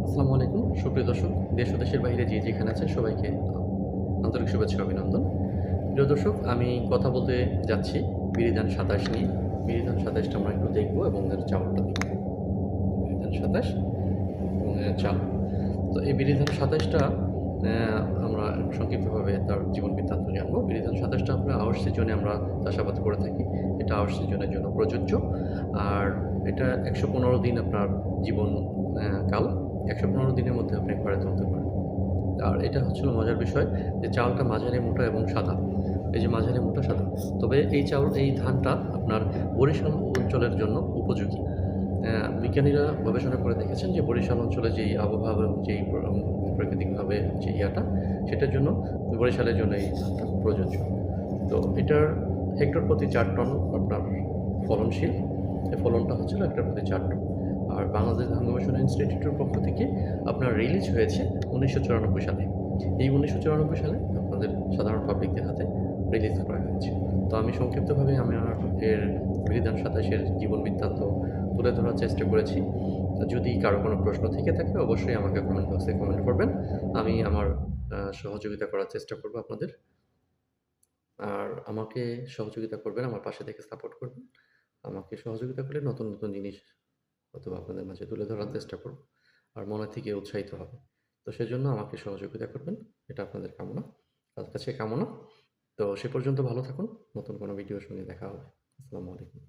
আসসালামু আলাইকুম সুপ্রিয় দর্শক, দেশ ও দেশের বাইরে যে যেখানে আছেন সবাইকে আন্তরিক শুভেচ্ছা ও অভিনন্দন। প্রিয় দর্শক, আমি কথা বলতে যাচ্ছি বিরিধান ২৭ নিয়ে। বিরিধান ২৭টা আমরা একটু দেখব এবং এর চাউলটা দেখব। বিরিধান ২৭ এবং এর চাল। তো এই বিরিধান ২৭টা আমরা সংক্ষিপ্তভাবে তার জীবন বৃত্তান্ত জানবো। বিরিধান ২৭টা আমরা আউশ সিজনে আমরা চাষাবাদ করে থাকি। এটা আউশ সিজনের জন্য প্রযোজ্য। আর এটা ১১৫ দিন আপনার জীবন কাল। ১১৫ দিনের মধ্যে আপনি ঘরে তুলতে পারেন। আর এটা হচ্ছিল মজার বিষয় যে চাউলটা মাঝারি মোটা এবং সাদা। এই যে মাঝারি মোটা সাদা। তবে এই ধানটা আপনার বরিশাল অঞ্চলের জন্য উপযোগী। বিজ্ঞানীরা গবেষণা করে দেখেছেন যে বরিশাল অঞ্চলে যেই আবহাওয়া এবং যেই প্রাকৃতিকভাবে যে সেটার জন্য বরিশালের জন্য এই ধানটা প্রযোজ্য। তো এটার হেক্টর প্রতি ৪ টন আপনার ফলনশীল। এই ফলনটা হচ্ছিল হেক্টর প্রতি ৪ টন। আর বাংলাদেশ ধান গবেষণা ইনস্টিটিউটের পক্ষ থেকে আপনার রিলিজ হয়েছে ১৯৯৪ সালে। এই ১৯৯৪ সালে আপনাদের সাধারণ পাবলিকদের হাতে রিলিজ করা হয়েছে। তো আমি সংক্ষিপ্তভাবে আমার এর বিরিধান ২৭-এর জীবন বৃত্তান্ত তুলে ধরার চেষ্টা করেছি। যদি কারো কোনো প্রশ্ন থেকে থাকে অবশ্যই আমাকে কমেন্ট বক্সে কমেন্ট করবেন। আমি আমার সহযোগিতা করার চেষ্টা করব আপনাদের। আর আমাকে সহযোগিতা করবেন, আমার পাশে থেকে সাপোর্ট করবেন। আমাকে সহযোগিতা করলে নতুন, নতুন জিনিস হয়তোবা আপনাদের মাঝে তুলে ধরার চেষ্টা করব। আর মনে থেকে উৎসাহিত হবে। তো সেজন্য আমাকে সহযোগিতা করবেন। এটা আপনাদের কামনা। কাছে কামনা। তো সে পর্যন্ত ভালো থাকুন। নতুন কোনো ভিডিওর সঙ্গে দেখা হবে। আসসালামু আলাইকুম।